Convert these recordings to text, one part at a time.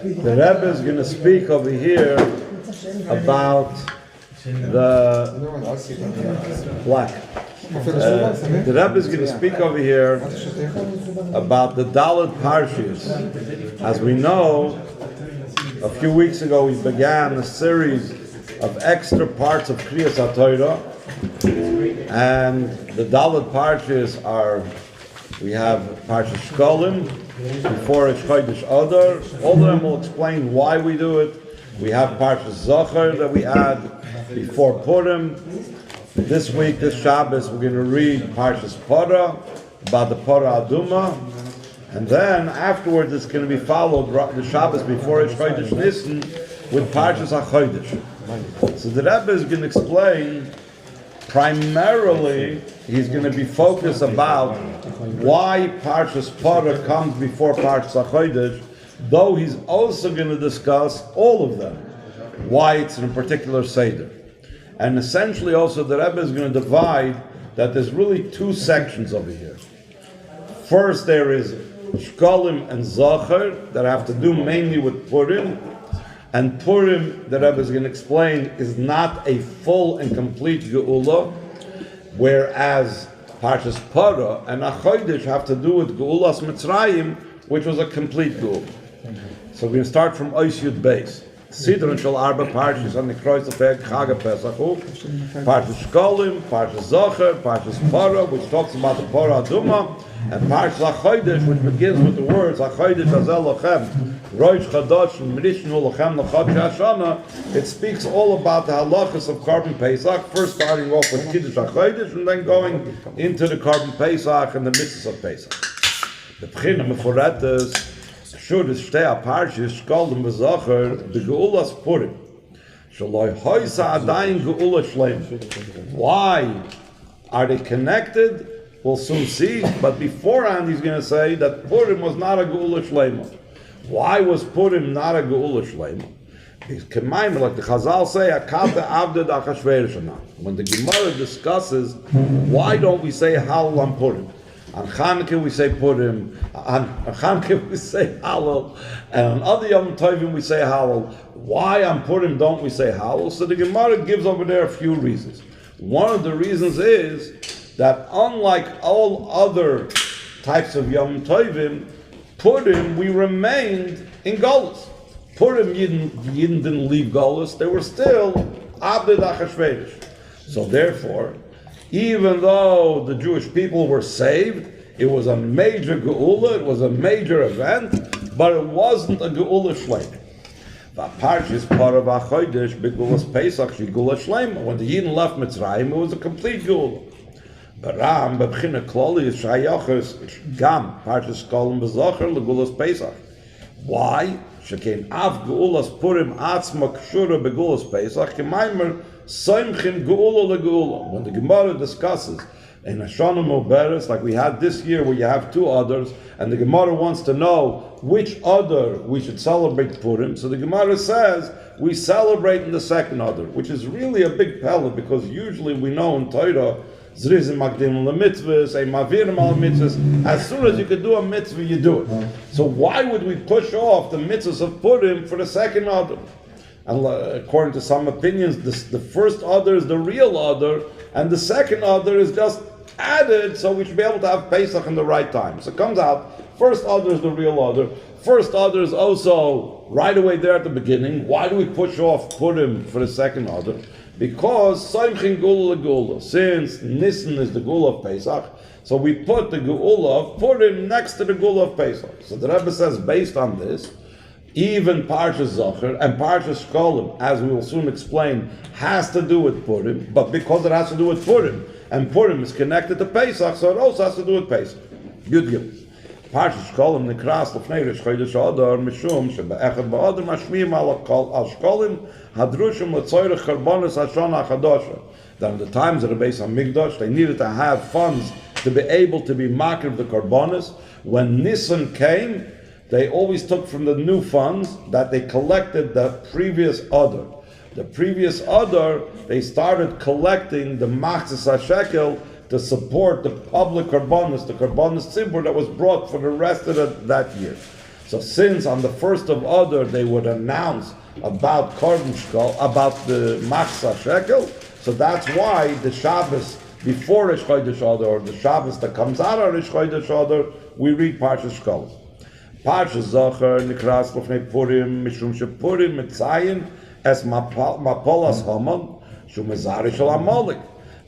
The Rebbe is going to speak over here about the black. The Rebbe is going to speak over here about the Dalet Parshas. As we know, a few weeks ago we began a series of extra parts of Kriyas HaTorah, and the Dalet Parshas are, we have Parshas Shkolim, before Rosh Chodesh Adar. All of them will explain why we do it. We have Parshas Zachor that we add before Purim. This week, this Shabbos, we're going to read Parshas Parah, about the Parah Adumah. And then afterwards, it's going to be followed the Shabbos before Rosh Chodesh Nisan with Parshas Hachodesh. So the Rebbe is going to explain, primarily, he's going to be focused about why Parshas Parah comes before Parshas Hachodesh, though he's also going to discuss all of them, why it's in a particular Seder. And essentially also the Rebbe is going to divide that there's really two sections over here. First there is Shkolim and Zachor that have to do mainly with Purim, and Purim, the Rebbe is going to explain, is not a full and complete Geulah, whereas Parshas Parah and Hachodesh have to do with Geulas Mitzrayim, which was a complete Geulah. So we're going to start from Ois Yud Beis. Sidron Shel Arba Parshas on the Kreuz of Behr Geulah Pesach, Parshas Shkolim, Parshas Zachor, Parshas Parah, which talks about the Parah Adumah, and Parshas Hachodesh, which begins with the words Hachodesh Hazeh Lochem, Rosh Chodesh, Mirishnu Lochem L'Chodesh Hashana. It speaks all about the halachas of Korban Pesach, first starting off with Kiddush Hachodesh and then going into the Korban Pesach and the mitzvahs of Pesach. The Bechina Meforetes Shur is Shtei HaParshas Shkolim V'Zachor the Geulas Purim. Shaloi Hoysa Adayin Geula Shleim. Why are they connected? We'll soon see. But beforehand, he's going to say that Purim was not a Geula Shleima. Why was Purim not a Geula Shleima? Because, like the Chazal say, Akata Avded Achashverosh. When the Gemara discusses why don't we say Halal on Purim? On Chanukah we say Purim, on Chanukah we say Halal, and on other Yom Tovim we say Halal. Why on Purim don't we say Halal? So the Gemara gives over there a few reasons. One of the reasons is that unlike all other types of Yom Tovim, Purim we remained in Golus. Purim Yidden didn't leave Golus, they were still Abded Achashverosh. So therefore, even though the Jewish people were saved, it was a major Geulah, it was a major event, but it wasn't a Geulah Shleima. Parshas Parah v'Hachodesh b'Geulas Pesach she'Geulah Shleima. When the Yidden left Mitzrayim, it was a complete Geulah. Baram b'Bechina Klali is Shayachos Gam Parshas Shkolim v'Zachor l'Geulas Pesach. Why? Shekein Av Geulas Purim Atzma Kshura b'Geulas Pesach K'maimer Soimchin Geulah leGeulah. When the Gemara discusses in Hashanah Mubarak, like we had this year, where you have two others, and the Gemara wants to know which other we should celebrate Purim. So the Gemara says we celebrate in the second other, which is really a big pella, because usually we know in Torah, Zrizim Magdim LaMitzvahs, a Mavirim al Mitzvahs. As soon as you could do a mitzvah, you do it. So why would we push off the mitzvahs of Purim for the second other? And according to some opinions, the first other is the real other, and the second other is just added, so we should be able to have Pesach in the right time. So it comes out, first other is the real other. First other is also right away there at the beginning. Why do we push off Purim for the second other? Because Soimchin Geulah leGeulah. Since Nisan is the Geulah of Pesach, so we put the Geulah of Purim next to the Geulah of Pesach. So the Rebbe says, based on this, even Parshas Zachor and Parshas Shkolim, as we will soon explain, has to do with Purim, but because it has to do with Purim, and Purim is connected to Pesach, so it also has to do with Pesach. Yud Gimel. Parshas Shkolim nikras l'fnei Rosh Chodesh Adar mishum shebe'echad ba'adar mashmiim al Shkolim hadrushim l'tzoyrech karbonos hashana chadasha. That in the times of the Beis HaMikdash, they needed to have funds to be able to be makir of the karbonos. When Nisan came, they always took from the new funds that they collected the previous Adar. The previous Adar, they started collecting the Machzis HaShekel to support the public Karbonos, the Karbonos Tzibur that was brought for the rest of that year. So since on the first of Adar they would announce about Korban Shkol, about the Machzah Shekel, so that's why the Shabbos before Rosh Chodesh Adar, or the Shabbos that comes out of Rosh Chodesh Adar, we read Parshas Shkol. Parshas Zachar Nikras Lefnei Purim Mishum Shepurim Mitzayin Es Mapolas Haman Shu Mezari Shel Amalek.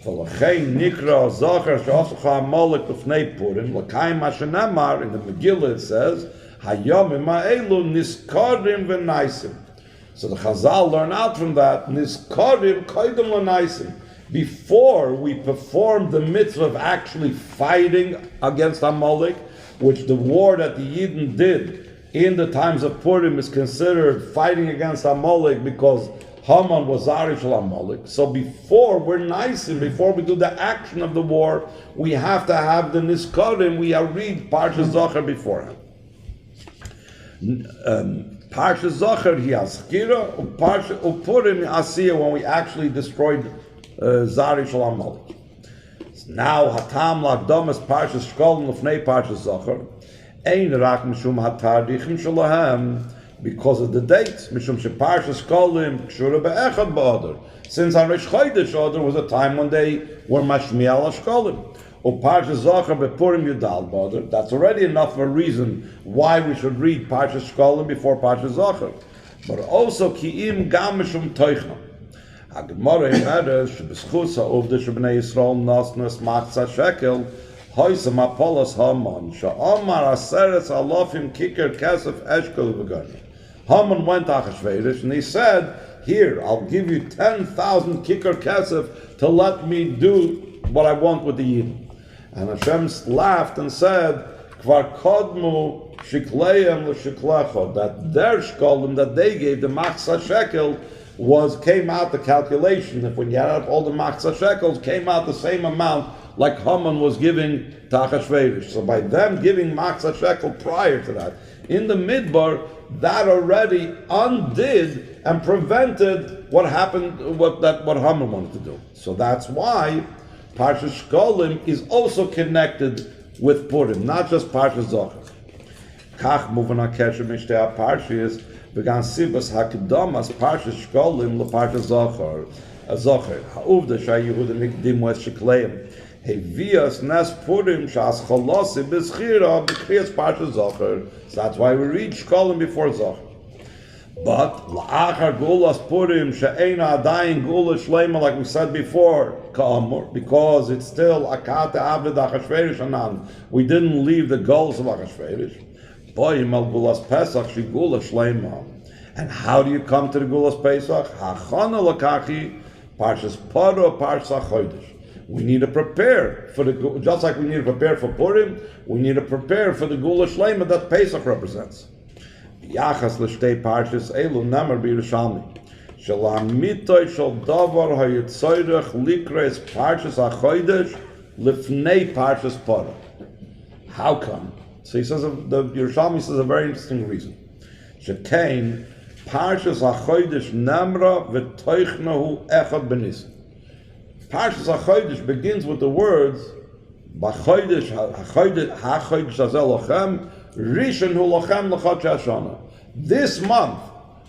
V'lachein Nikra Zachar She'asach Amalek Lefnei Purim L'kaim Hashanamar. In the Megillah it says Hayomim Ha'elu Niskarim V'Naisim. So the Chazal learn out from that Niskarim Koydem L'Naisim. Before we perform the mitzvah of actually fighting against Amalek, which the war that the Yidden did in the times of Purim is considered fighting against Amalek because Haman was Zarish Amalek. So before we're nice and before we do the action of the war, we have to have the Niskarim, we read Parshas Zachar beforehand. Parshas Zachar he has Kira, Purim Asiyah when we actually destroyed Zarish Amalek. Now Hatam Lagdamas Parshas Shkol Lefnei Parshas Zachar Ein Rak Mishum Hatarichim Shalahem, because of the dates. Mishum Parshas Shkolim Kshura Be'echad Ba'adar. Since on Rosh Chodesh Adar was a time when they were Mashmiel Shkolim. Or Parshas Zachar Bepurim Yudal Ba'adar. That's already enough of a reason why we should read Parshas Shkolim before Parshas Zachar. But also Ki'im Gam Mishum Toichna. Gemara Imeres Shebeschusa Uvda Shebnei Yisrael Nasnas Machzah Shekel Hoysa Mapolas Haman Sha'amar Aseres Alofim Kiker Kesef Eshkel V'Gani. Haman went to Achashverosh and he said, "Here, I'll give you 10,000 Kiker Kesef to let me do what I want with the Yidden." And Hashem laughed and said, "Kvar Kodmu Shikleim L'Shiklecha," that their shkolim that they gave the Machzah Shekel came out the calculation. If when you add up all the Machzah Shekels, came out the same amount like Haman was giving to Achashverosh. So by them giving Machzah Shekel prior to that, in the Midbar, that already undid and prevented what happened, what Haman wanted to do. So that's why Parshas Shkolim is also connected with Purim, not just Parshas Zachar. Kach moving on Kesher Mishtei Parshas. Began Sibas Hakedamas Parshas Shkolim LeParshas Zachar. Zachar Ha'uvda Sha'Yehuda Nikdim Wes Shekleim Hevias Nes Purim Shas Chalosi B'Schira B'Kriyas Parshas Zachar. So that's why we read Shkolim before Zachar. But La'achar Gulas Purim She'eina Adayin Gula Shleima, like we said before, Ka'amur, because it's still Akata Aved Achashverosh Anan. We didn't leave the goals of Achashverosh. And how do you come to the Gulas Pesach? Hachana lakachi Parshas Parah, Parshas Hachodesh. We need to prepare for the, just like we need to prepare for Purim, we need to prepare for the Gula Shleima that Pesach represents. Yachas l'shtei Parshas elu namar b'Yerushalmi. Shalamitoy shel davar hayitzoyrech likres Parshas Hachodesh lifnei Parshas Parah. How come? So he says, the Yerushalmi says a very interesting reason. Shekain Parshas Hachodesh Namra v'toichnahu echad b'Nisan. Parshas Hachodesh begins with the words B'chodesh Hachodesh Hazel Lochem Rishon Hu Lochem L'chad Shashana. This month,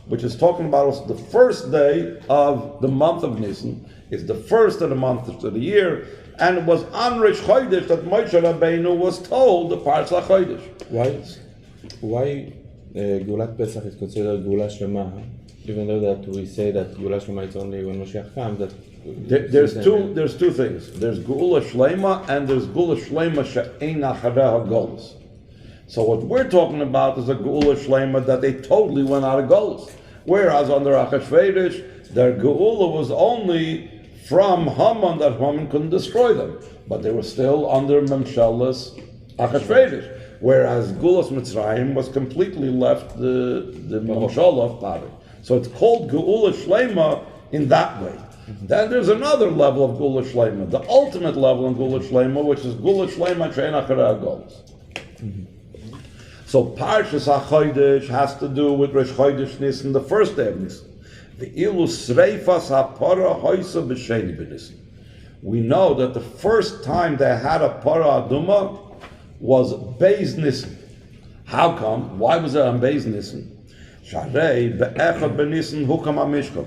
which is talking about the first day of the month of Nisan, is the first of the month of the year. And it was on Rosh Chodesh that Moshe Rabbeinu was told the Parshas Hachodesh. Why Geulat Pesach is considered Geulah Shlema, even though that we say that Geulah Shlema is only when Moshiach comes? There's two things. There's Geulah Shlema and there's Geulah Shlema she'ein achareha Golus. So what we're talking about is a Geulah Shlema that they totally went out of Golus. Whereas under Achashverosh, their Geulah was only from Haman, that Haman couldn't destroy them, but they were still under Memshelas Achashverosh. Whereas Gulas Mitzrayim was completely left the Memshelah of Parah. So it's called Geulah Shlema in that way. Then there's another level of Geulah Shlema, the ultimate level in Geulah Shlema, which is Geulah Shlema She'ein Acharei Golus. So Parshas Hachodesh has to do with Rosh Chodesh Nisan, the first day of Nisan. The ilus reifas ha'parah hoysa b'sheni b'nisan. We know that the first time they had a Parah Adumah was Beis Nisan. How come? Why was it on Beis Nisan? Sharei be'echad b'Nisan hukam ha'mishkan.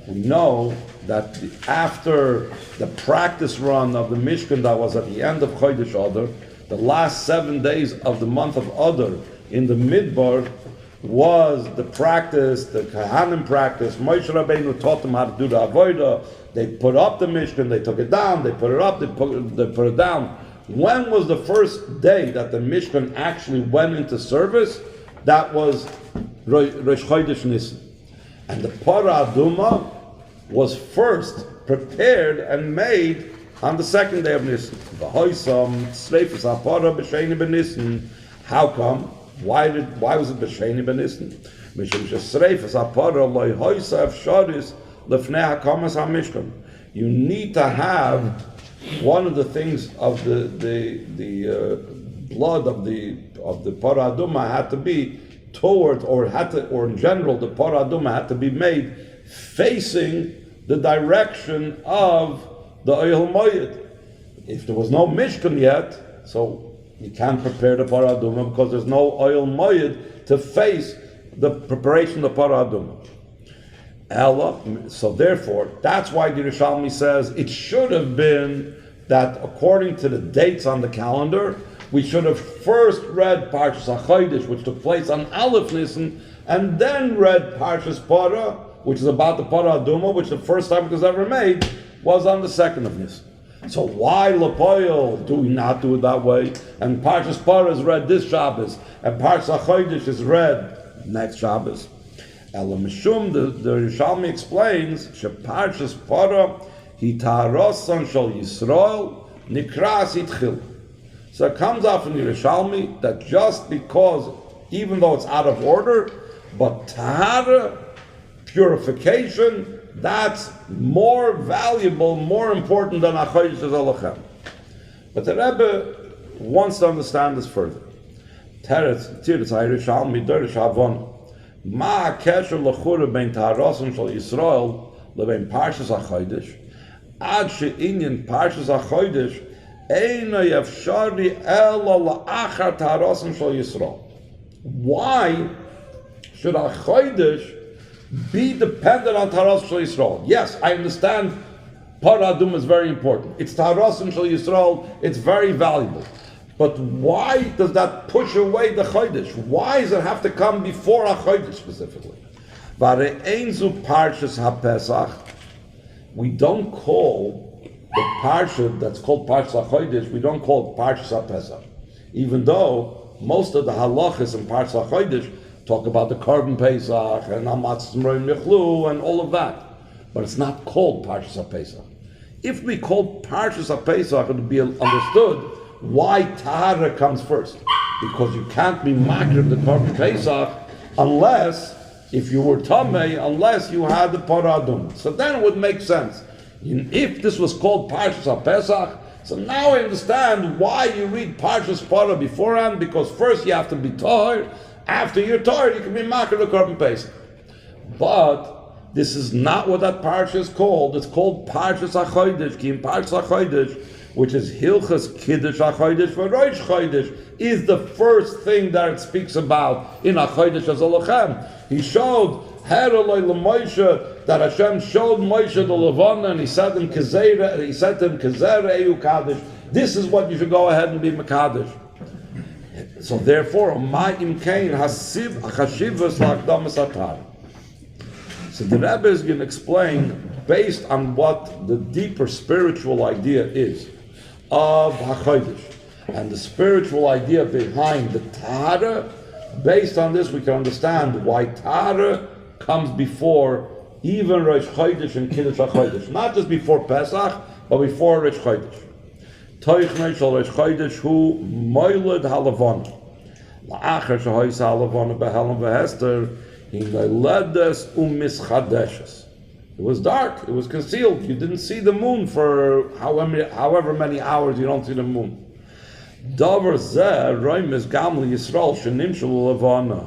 We know that after the practice run of the Mishkan that was at the end of Chodesh Adar, the last 7 days of the month of Adar in the Midbar was the practice, the Kahanim practice. Moshe Rabbeinu taught them how to do the Avodah. They put up the Mishkan, they took it down, they put it up, they put it down. When was the first day that the Mishkan actually went into service? That was Rosh Chodesh Nisan. And the Parah Adumah was first prepared and made on the second day of Nisan. How come? Why was it B'Sheni B'Nisan? You need to have one of the things of the blood of the Parah Adumah had to be towards, or in general, the Parah Adumah had to be made facing the direction of the Oyel Moed. If there was no Mishkan yet, so you can't prepare the Parah Adumah because there's no Oyel Moed to face the preparation of the Parah Adumah. So therefore, that's why the Yerushalmi says it should have been that according to the dates on the calendar, we should have first read Parshas Hachodesh, which took place on Aleph Nisan, and then read Parshas Parah, which is about the Parah Adumah, which the first time it was ever made was on the 2nd of Nisan. So why Lepoil do we not do it that way? And Parshas Parah is read this Shabbos, and Parshas Hachodesh is read next Shabbos. Elamishum, the Yerushalmi explains, Parshas Parah hi Taharah shel Yisrael nikras itchil. So it comes out from the Yerushalmi that just because, even though it's out of order, but Taharah, purification, that's more valuable, more important than Achodesh Zolochem. But the Rebbe wants to understand this further. Teretz Yerushalmi Dorish Havon Ma Kesher Lechura Ben Taharosim Shel Yisrael Lebein Parshas Hachodesh Ad She'inyan Parshas Hachodesh Eino Yefshari Elo La'achar Taharosim Shel Yisrael. Why should Hachodesh be dependent on Taharosim Shel Yisrael? Yes, I understand Parah Adumah is very important. It's Taharosim Shel Yisrael, it's very valuable. But why does that push away the Chodesh? Why does it have to come before a Chodesh specifically? We don't call the Parsha that's called Parshas Hachodesh, we don't call it Parshas HaPesach. Even though most of the halachas in Parshas Hachodesh talk about the Korban Pesach and Amatz Zimroim Yechlu and all of that. But it's not called Parshas HaPesach. If we called Parshas HaPesach, it would be understood why Taharah comes first. Because you can't be makir the Korban Pesach unless, if you were Tamei, unless you had the Parah Adumah. So then it would make sense. If this was called Parshas HaPesach, so now I understand why you read Parshas Parah beforehand, because first you have to be Tahor. After you're Tahor, you can be makir the Korban Pesach. But this is not what that Parsha is called. It's called Parshas Hachodesh. Ki in Parshas Hachodesh, which is Hilchas Kiddush HaChodesh for Rosh Chodesh, is the first thing that it speaks about in HaChodesh Hazolochem. He showed Heroloi LeMoshe, that Hashem showed Moshe the Levana, and he said to him, Kezera Eyu Kaddish. This is what you should go ahead and be Mekadosh. So therefore, Ma'im Kain Hashivas L'Akdamas HaTarah. So the Rebbe is going to explain, based on what the deeper spiritual idea is of HaChodesh, and the spiritual idea behind the Taharah. Based on this, we can understand why Taharah comes before even Rosh Chodesh and Kiddush HaChodesh. Not just before Pesach, but before Rosh Chodesh. Toichnei shel Rosh Chodesh hu moiled halavana. La'achar shehoysa halavana behelam v'hester in leiledes u'mischadeshes. It was dark, it was concealed. You didn't see the moon for however many hours you don't see the moon. Davar zeh roimes gamli Yisrael shenimshul levana.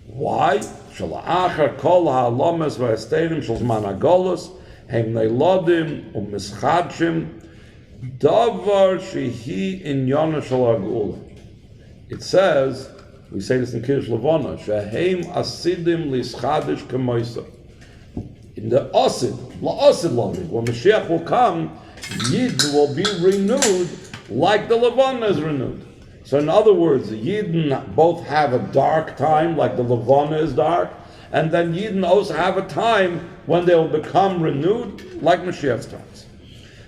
Why? Shalachar kol ha'alames v'esterim shel zman Golus hem leilodim u'mischadshim davar shehi inyana shel ha'geula. It says We say this in Kiddush Levana. Sheheim asidim lischadish kemoisa. In the asid, la'asid lavi, when Mashiach will come, Yidden will be renewed like the Levana is renewed. So in other words, the Yidden both have a dark time, like the Levana is dark, and then Yidden also have a time when they will become renewed, like Mashiach's times.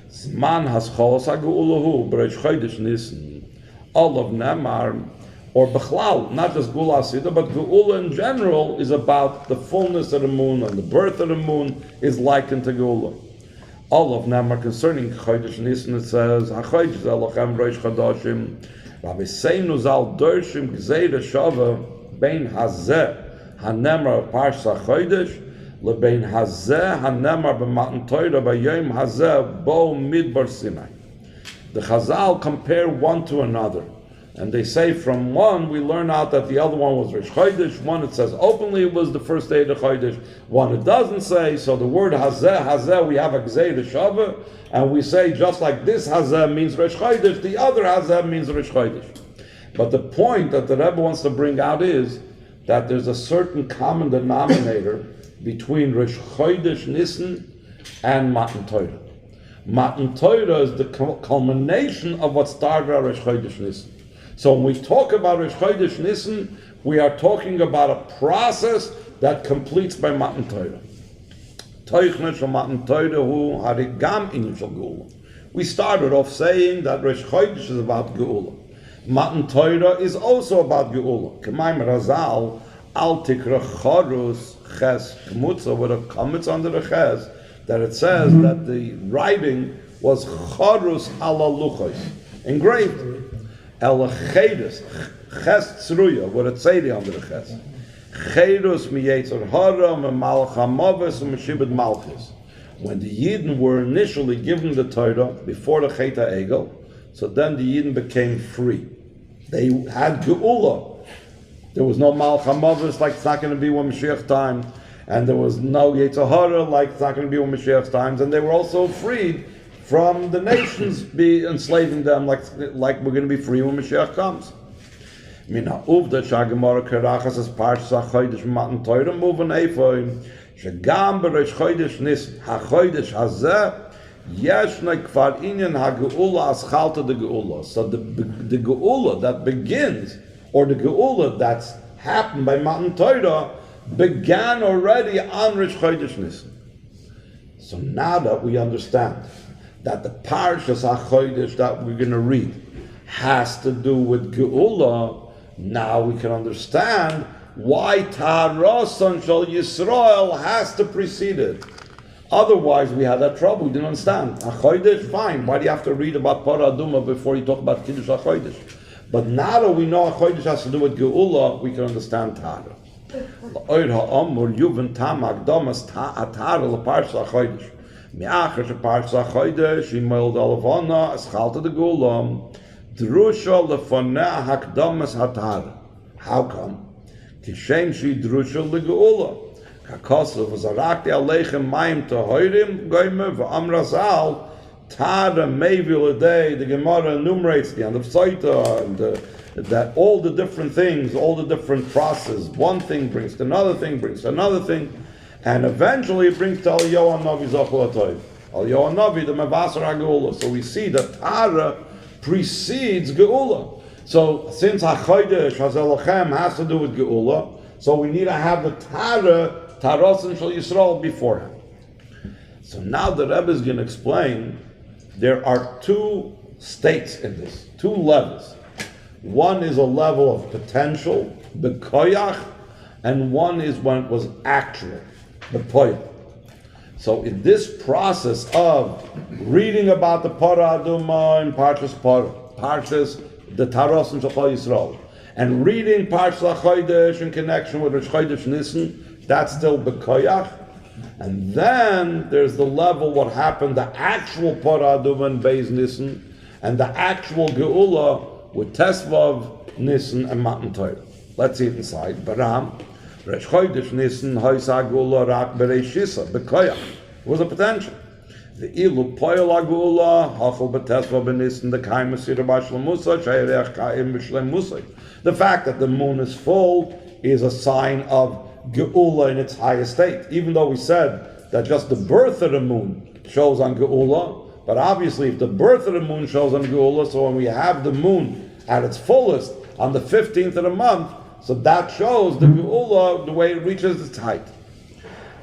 Zman haschos ha'ge'ulahu b'Rosh Chodesh Nisan. All of them are, or Bechlal, not just Geula Asida, but Geula in general is about the fullness of the moon, and the birth of the moon is likened to Geula. All of them are concerning Chodesh Nisan. It says, HaChodesh Zelochem Rosh Chodeshim, Rabbi Seinu Zal Dershim Gzeira Shava, Bein Hazeh, Hanemar Parshas Hachodesh, Lebein Hazeh Hanemar b'Matan Torah b'Yom Hazeh Bo Midbar Sinai. The Chazal compare one to another, and they say from one we learn out that the other one was Rosh Chodesh. One it says openly it was the first day of the Chodesh. One it doesn't say. So the word Hazeh, we have a Gzeira Shava, and we say just like this Hazeh means Rosh Chodesh, the other Hazeh means Rosh Chodesh. But the point that the Rebbe wants to bring out is that there's a certain common denominator between Rosh Chodesh Nisan and Matan Torah. Matan Torah is the culmination of what started at Rosh Chodesh Nisan. So when we talk about Rosh Chodesh Nisan, we are talking about a process that completes by Matan Torah. We started off saying that Rosh Chodesh is about Geulah. Matan Torah is also about Geulah. K'mayim Razal, Al Tikra Chorus Ches K'mutza, with a kamitz under the Ches, that it says that the writing was Chorus ala Luchos, engraved. El Chedes, Ches Tzruya, with a tzedi under the Ches. Chedus mi Yetzer Hara, me Malach HaMavis, and Meshibet Malchus. When the Yidden were initially given the Torah before the Chet HaEgel, so then the Yidden became free. They had Geulah. There was no Malach HaMavis, like it's not going to be when Mashiach time, and there was no Yetzer Hara, like it's not going to be when Mashiach's times, and they were also freed from the nations be enslaving them, like we're going to be free when Mashiach comes. Mina uvda shagemara kerachas as Parshas Hachodesh Matan Torah moving efoim shegam b'Rosh Chodesh Nisan hachodesh hazeh yeshna kvar inyan hageula as chalta de geula. So the geula that begins, or the geula that's happened by Matan Torah, began already on Rosh Chodesh Nisan. So now that we understand that the Parshas Hachodesh that we're going to read has to do with Geula, now we can understand why Taharah Shel Yisrael has to precede it. Otherwise, we had that trouble. We didn't understand. Hachodesh, fine. Why do you have to read about Parah Adumah before you talk about Kiddush Hachodesh? But now that we know Hachodesh has to do with Geula, we can understand Taharah. L'oir ha'amur yuven tam akdamas Taharah l'Parshas Hachodesh. Me'achar sheParshas Hachodesh imel d'Alavana as chalta de Geula. Drusha lefoneh hakdamas haTaharah. How come? Kishem she drusha leGeula. Kakosov v'zarakti aleichem mayim tahorim goyme v'amra zal Taharah mevil day. The Gemara enumerates the end of Saita and that all the different things, all the different processes. One thing brings to another thing, brings to another thing, and eventually it brings to Eliyahu Navi Zachul Atoy. Eliyahu Navi the Mevasar HaGeula. So we see that Taharah precedes Geula. So since HaChodesh Hazelachem has to do with Geula, so we need to have the Taharah Shel Yisrael beforehand. So now the Rebbe is going to explain there are two states in this, two levels. One is a level of potential, Bekoyach, and one is when it was actual, Bepoyach. So in this process of reading about the Parah Adumah in Parshas Parah, Parshas the Taros and Shachal Yisrael, and reading Parshas Hachodesh in connection with Rosh Chodesh Nisan, that's still Bekoyach. And then there's the level what happened, the actual Parah Adumah in Beis Nisan, and the actual Geula with Tesvav, Nisan, and Matan Torah. Let's see it inside. Baram. Rosh Chodesh Nisan Haisa Geula Rak Bereishisa Bekoyach. It was a potential. The ilu poil agula hafal betesva benissen the kaim mesira b'shlemusa shayirech kaim b'shlemusa. The fact that the moon is full is a sign of geula in its highest state. Even though we said that just the birth of the moon shows on geula, but obviously if the birth of the moon shows on geula, so when we have the moon at its fullest on the 15th of the month, so that shows the geula the way it reaches its height.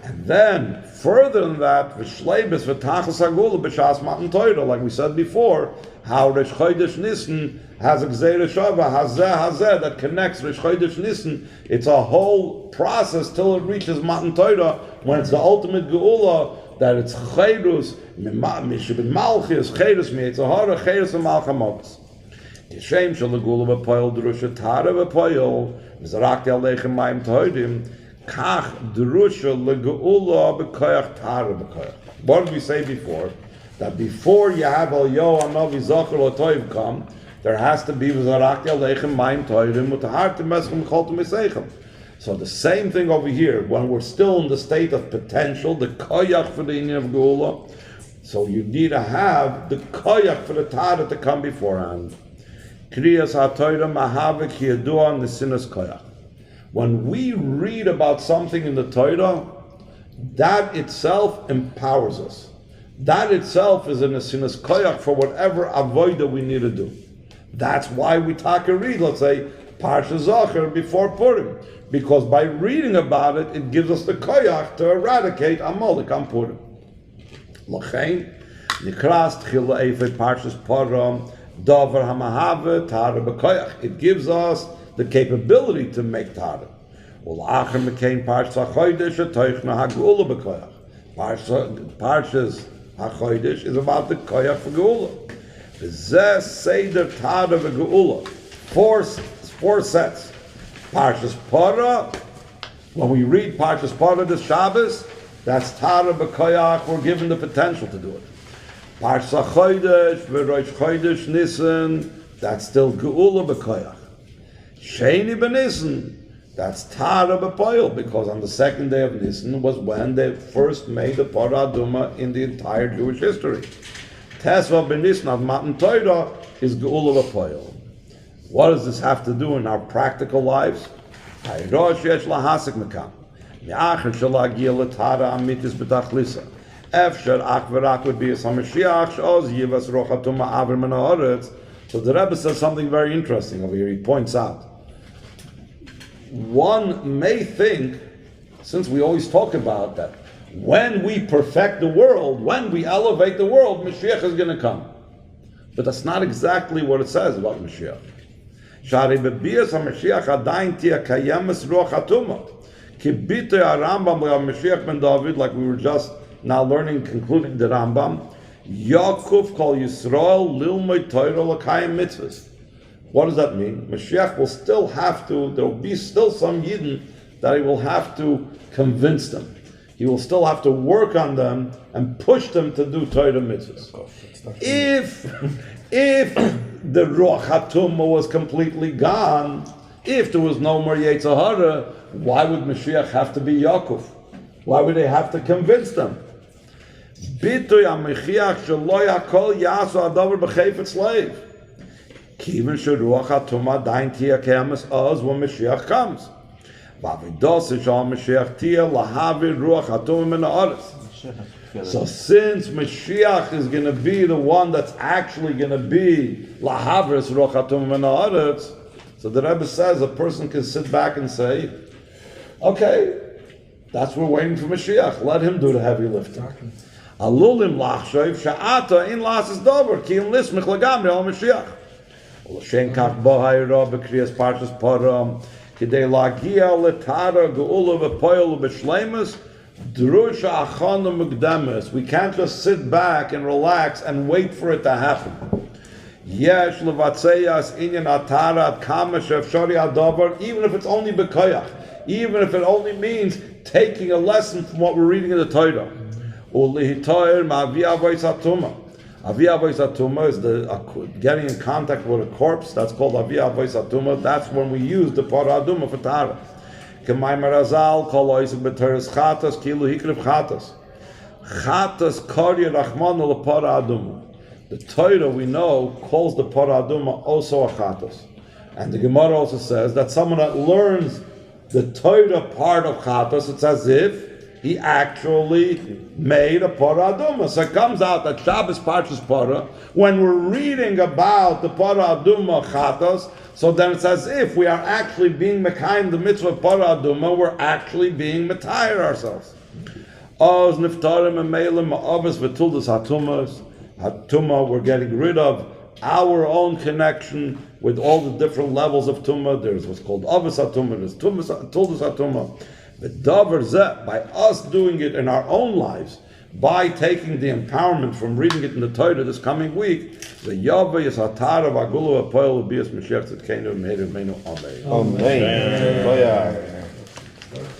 And then, further than that, v'shleibes v'tachas hagula b'shas Matan Torah, like we said before, how Rosh Chodesh Nisan has a gzeira shava, hazeh, that connects Rosh Chodesh Nisan. It's a whole process till it reaches Matan Torah, when it's the ultimate geula, that it's chayrus, mishibin malchus, chayrus mi'etzahara, chayrus v'malchamotis. Yishem shal hagula v'poil drusha Taharah v'poil, v'zarakti aleichem mayim tohidim, Kach drusha legeula b'koyach Taharah b'koyach. What did we say before? That before you have al yo anavi zachar l'toiv come, there has to be v'zarakti aleichem mayim toivim u'tahartim meschem choltem eseichem. So the same thing over here, when we're still in the state of potential, the koyach for the inyan of geula, so you need to have the koyach for the Taharah to come beforehand. Kriyas ha'toira mahavik yedua nesinas koyach. When we read about something in the Torah, that itself empowers us. That itself is an esinas koyach for whatever avodah we need to do. That's why we read, let's say, Parshas Zachar before Purim. Because by reading about it, it gives us the koyach to eradicate Amalek on Purim. L'chein, nikras tchila eifet Parshas Parah, davar hamahave Taharah b'koyach. It gives us the capability to make Taharah. Ul'achar mekain Parshas Hachodesh toichna hagula b'koyach. Parshas Hachodesh is about the koyach for geula. V'zeh seder Taharah v'geula. Four sets. Parshas Parah. When we read Parshas Parah this Shabbos, that's Taharah b'koyach. We're given the potential to do it. Parshas Hachodesh v'Rosh Chodesh Nisan. That's still geula b'koyach. Sheni b'Nisan, that's Taharah b'poil, because on the second day of Nisan was when they first made the Parah Adumah in the entire Jewish history. Tesva b'Nisan of Matan Torah is geula b'poil. What does this have to do in our practical lives? Hayrosh yesh lahasik mekam. Me'achar shalagia l'Taharah amitis b'tachlisa. Efshar ach v'rak would be a Mashiach she'oz yivas roch hatumah aver min ha'aretz. So the Rebbe says something very interesting over here. He points out, one may think, since we always talk about that, when we perfect the world, when we elevate the world, Mashiach is going to come. But that's not exactly what it says about Mashiach. Shari bebias ha-Mashiach adayin tia kayemes ruach hatumah. Ki bitoi ha-Rambam Mashiach ben David, like we were just now learning, concluding the Rambam, Yaakov kol Yisrael lilmoi Torah l'kayim mitzvahs. What does that mean? Mashiach will still have to, there will be still some Yidden that he will have to convince them. He will still have to work on them and push them to do Torah mitzvahs. If the Ruach HaTumah was completely gone, if there was no more Yetzer Hara, why would Mashiach have to be Yaakov? Why would they have to convince them? Bitoy ha-Mechiach shelo yakol yasu adavar b'chefetz leiv. Kiven sheruach hatumah dain tia kemes oz when Mashiach comes. V'avidos shal Mashiach tia lahavir ruach hatumah min ha'aretz. So since Mashiach is going to be the one that's actually going to be lahavir ruach hatumah min ha'aretz, so the Rebbe says a person can sit back and say, okay, that's what we're waiting for Mashiach. Let him do the heavy lifting. Alulim lachshav sha'ata in lasas davar ki in lismich lagamri al Mashiach. L'shen kach b'hayra b'kriyas Parshas Parah k'dei lagia l'Taharah geula v'poil v'shleimus drusha achana mukdemes. We can't just sit back and relax and wait for it to happen. Yesh levatzeyas inyan Taharah kama she'efshari adavar, even if it's only b'koyach, even if it only means taking a lesson from what we're reading in the Torah. Ulihitoyer ma'avi avois hatumah. Avi avois hatumah is getting in contact with a corpse. That's called avi avois hatumah. That's when we use the Parah Adumah for Taharah. K'may merazal kol oisik b'teres chatas kilu hikrev chatas. Chatas Korya Rachmana Parah Adumah. The Torah, we know, calls the Parah Adumah also a Chatas. And the Gemara also says that someone that learns the Torah part of Chatas, it's as if he actually made a Parah Adumah. So it comes out that Shabbos Parshas Parah, when we're reading about the Parah Adumah Chatas, so then it's as if we are actually being Mekayim the mitzvah of Parah Adumah, we're actually being Metayir ourselves. Oz Niftarim and Meilim Ma'avas V'Tuldas Hatumah, we're getting rid of our own connection with all the different levels of Tumah. There's what's called Avas Hatumah, there's Tuldas Hatumah. But Davar Zeh, by us doing it in our own lives, by taking the empowerment from reading it in the Torah this coming week, the Yahweh is Taharah v'Geulah v'Poel v'Bias Mashiach Tzidkeinu v'Meir V'Meinu Amen. Amen.